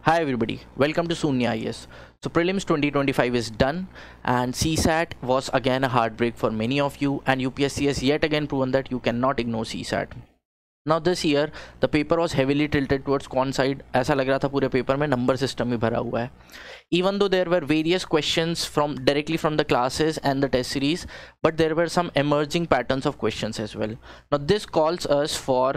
Hi everybody, welcome to Sunya IS. So prelims 2025 is done and CSAT was again a heartbreak for many of you, and UPSC has yet again proven that you cannot ignore CSAT. Now this year the paper was heavily tilted towards quant side. ऐसा लग रहा था पूरे paper में number system ही भरा हुआ है. Even though there were various questions from directly from the classes and the test series, but there were some emerging patterns of questions as well. Now this calls us for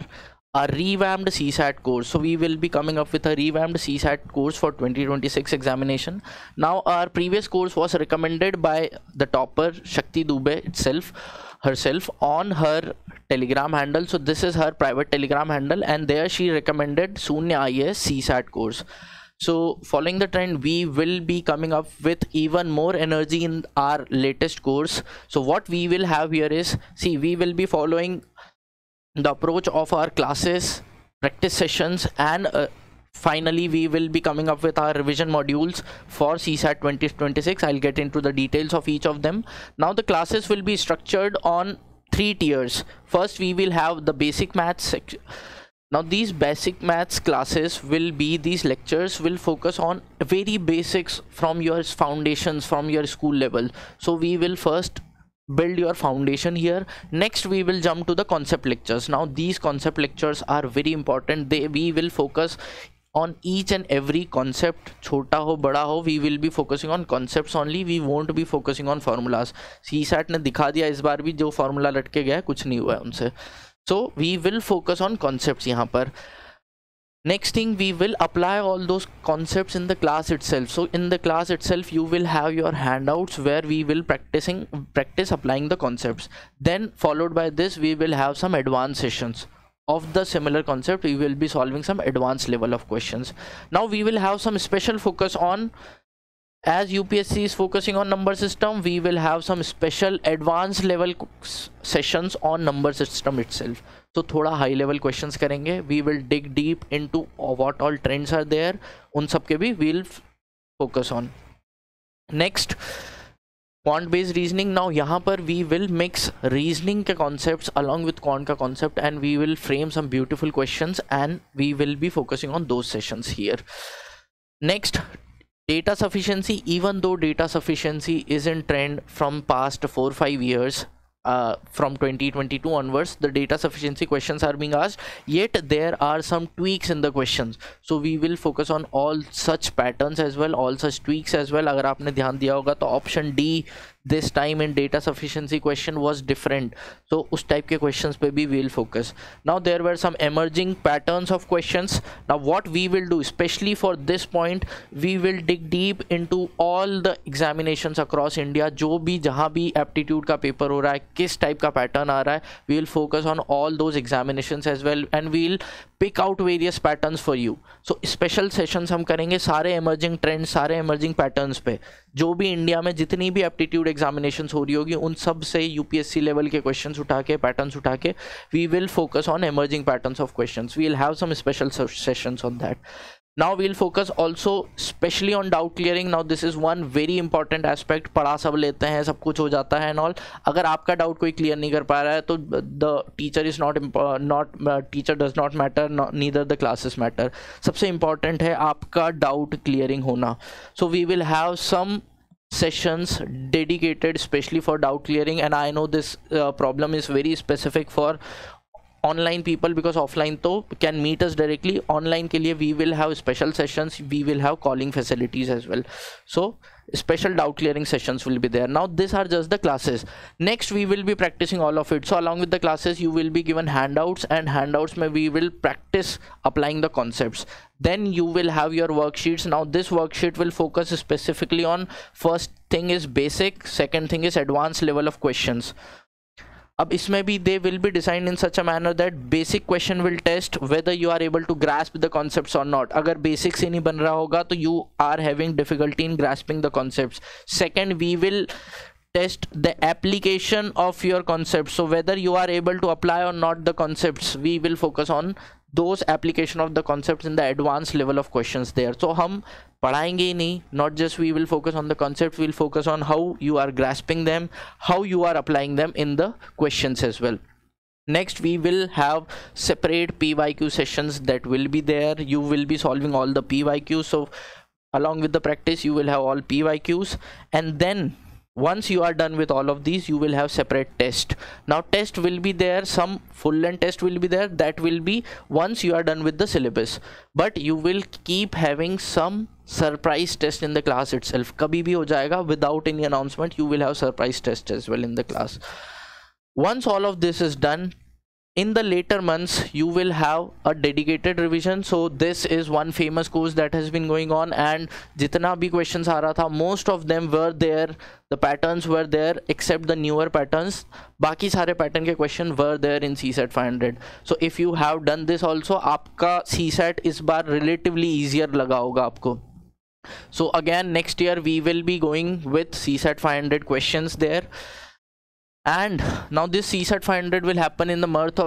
a revamped CSAT course. So we will be coming up with a revamped CSAT course for 2026 examination. Now our previous course was recommended by the topper Shakti Dubey herself on her Telegram handle. So this is her private Telegram handle, and there she recommended Sunya IS CSAT course. So following the trend, we will be coming up with even more energy in our latest course. So what we will have here is, see, we will be following the approach of our classes, practice sessions, and finally we will be coming up with our revision modules for CSAT 2026. I'll get into the details of each of them. Now the classes will be structured on 3 tiers. First we will have the basic maths section. Now these basic maths classes will be, these lectures will focus on very basics from your foundations, from your school level. So we will first build your foundation here. Next we will jump to the concept lectures. Now these concept lectures are very important. We will focus on each and every concept, छोटा हो बड़ा हो, we will be focusing on concepts only. We won't be focusing on formulas. CSAT ने दिखा दिया इस बार भी, जो फॉर्मूला लटके गया है कुछ नहीं हुआ है उनसे. So we will focus on concepts यहाँ पर. Next thing, we will apply all those concepts in the class itself. So in the class itself you will have your handouts where we will practice applying the concepts. Then followed by this we will have some advanced sessions of the similar concept. We will be solving some advanced level of questions. Now we will have some special focus on, as UPSC is focusing on number system, we will have some special advanced level sessions on number system itself. So थोड़ा high level questions करेंगे. We will dig deep into what all trends are there. उन सब के भी we'll focus on. Next, quant based reasoning. Now यहाँ पर we will mix reasoning के concepts along with quant का concept, and we will frame some beautiful questions, and we will be focusing on those sessions here. Next, data sufficiency. Even though data sufficiency is in trend from past 4-5 years, from 2022 onwards, the data sufficiency questions are being asked, yet there are some tweaks in the questions. So we will focus on all such patterns as well, all such tweaks as well. अगर आपने ध्यान दिया होगा तो option D this time in data sufficiency question was different. So उस type के questions पे भी we will focus. Now there were some emerging patterns of questions. Now what we will do, especially for this point, we will dig deep into all the examinations across India. जो भी जहाँ भी aptitude का paper हो रहा है, किस type का pattern आ रहा है, we will focus on all those examinations as well, and we will pick out various patterns for you. So special sessions हम करेंगे सारे emerging trends, सारे emerging patterns पे. जो भी इंडिया में जितनी भी एप्टीट्यूड एग्जामिनेशंस हो रही होगी उन सब से यूपीएससी लेवल के क्वेश्चंस उठा के, पैटर्न्स उठा के, we will focus on emerging patterns of questions. We will have some special sessions on that. Now we will focus also specially on doubt clearing. Now this is one very important aspect. पढ़ा सब लेते हैं, सब कुछ हो जाता है and all. अगर आपका डाउट कोई क्लियर नहीं कर पा रहा है तो the teacher is teacher does not matter, neither the classes matter. सबसे important है आपका डाउट क्लियरिंग होना. So we will have some sessions dedicated specially for doubt clearing, and I know this problem is very specific for online people because offline तो can meet us directly. Online के लिए we will have special sessions, we will have calling facilities as well. So special doubt clearing sessions will be there. Now these are just the classes. Next we will be practicing all of it. So along with the classes you will be given handouts, and handouts में we will practice applying the concepts. Then you will have your worksheets. Now this worksheet will focus specifically on, first thing is basic, second thing is advanced level of questions. अब इसमें भी they will be designed in such a manner that basic question will test whether you are able to grasp the concepts or not. अगर basic से नहीं बन रहा होगा तो you are having difficulty in grasping the concepts. Second, we will test the application of your concepts. So whether you are able to apply or not the concepts, we will focus on those application of the concepts in the advanced level of questions there. So हम पढ़ाएंगे ही नहीं, not just we will focus on the concepts, we will focus on how you are grasping them, how you are applying them in the questions as well. Next, we will have separate PYQ sessions that will be there. You will be solving all the PYQs. So along with the practice, you will have all PYQs. And then once you are done with all of these, you will have separate test. Now test will be there, some full length test will be there, that will be once you are done with the syllabus, but you will keep having some surprise test in the class itself. Kabhi bhi ho jayega, without any announcement you will have surprise test as well in the class. Once all of this is done, in the later months you will have a dedicated revision. So this is one famous course that has been going on, and jitna bhi questions aa raha tha, most of them were there, the patterns were there except the newer patterns. Baki sare pattern ke question were there in CSAT 500. So if you have done this also, aapka CSAT is baar relatively easier laga hoga aapko. So again, next year we will be going with CSAT 500 questions there. And now this CSAT 500 will happen in the month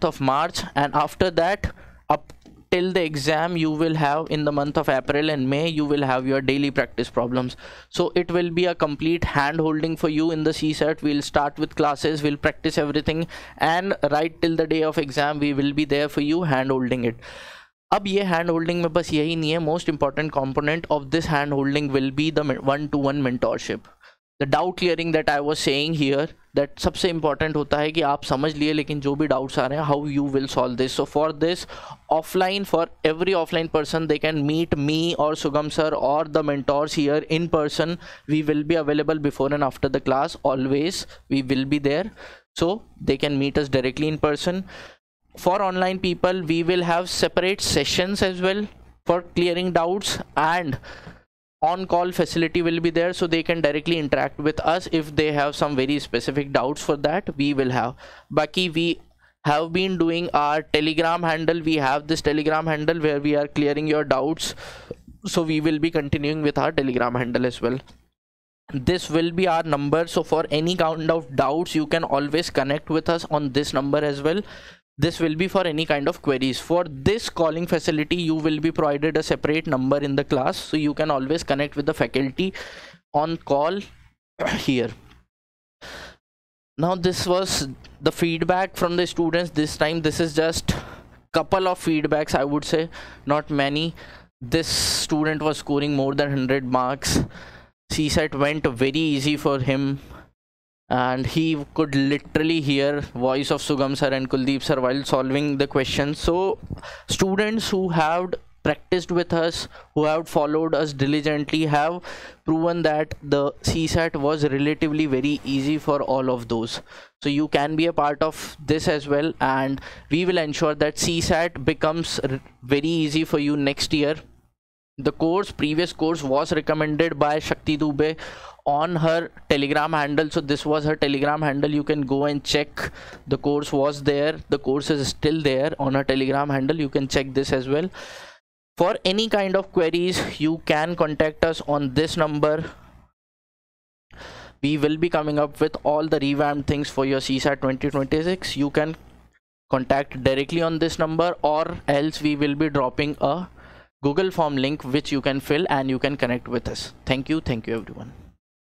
of March, and after that up till the exam you will have in the month of April and May, you will have your daily practice problems. So it will be a complete hand holding for you in the CSAT. We'll start with classes, we'll practice everything, and right till the day of exam we will be there for you hand holding it. अब ये hand holding में बस यही नहीं है, most important component of this hand holding will be the 1-to-1 mentorship. The doubt clearing that I was saying here, that सबसे important होता है कि आप समझ लिए लेकिन जो भी डाउट्स आ रहे हैं, how you will solve this. So for this offline, for every offline person, they can meet me और सुगम सर और the mentors here in person. We will be available before and after the class, always we will be there, so they can meet us directly in person. For online people, we will have separate sessions as well for clearing doubts, and on-call facility will be there, so they can directly interact with us if they have some very specific doubts. For that we will have. Baki, we have been doing our Telegram handle. We have this Telegram handle where we are clearing your doubts, so we will be continuing with our Telegram handle as well. This will be our number, so for any kind of doubts you can always connect with us on this number as well. This will be for any kind of queries. For this calling facility, you will be provided a separate number in the class, so you can always connect with the faculty on call here. Now this was the feedback from the students this time. This is just couple of feedbacks, I would say, not many. This student was scoring more than 100 marks. CSAT went very easy for him, and he could literally hear voice of Sugam sir and Kuldeep sir while solving the questions. So students who have practiced with us, who have followed us diligently, have proven that the CSAT was relatively very easy for all of those. So you can be a part of this as well, and we will ensure that CSAT becomes very easy for you next year. The previous course was recommended by Shakti Dubey on her Telegram handle, so this was her Telegram handle. You can go and check. The course was there, the course is still there on her Telegram handle. You can check this as well. For any kind of queries, you can contact us on this number. We will be coming up with all the revamped things for your CSAT 2026. You can contact directly on this number, or else we will be dropping a Google form link which you can fill and you can connect with us. Thank you everyone.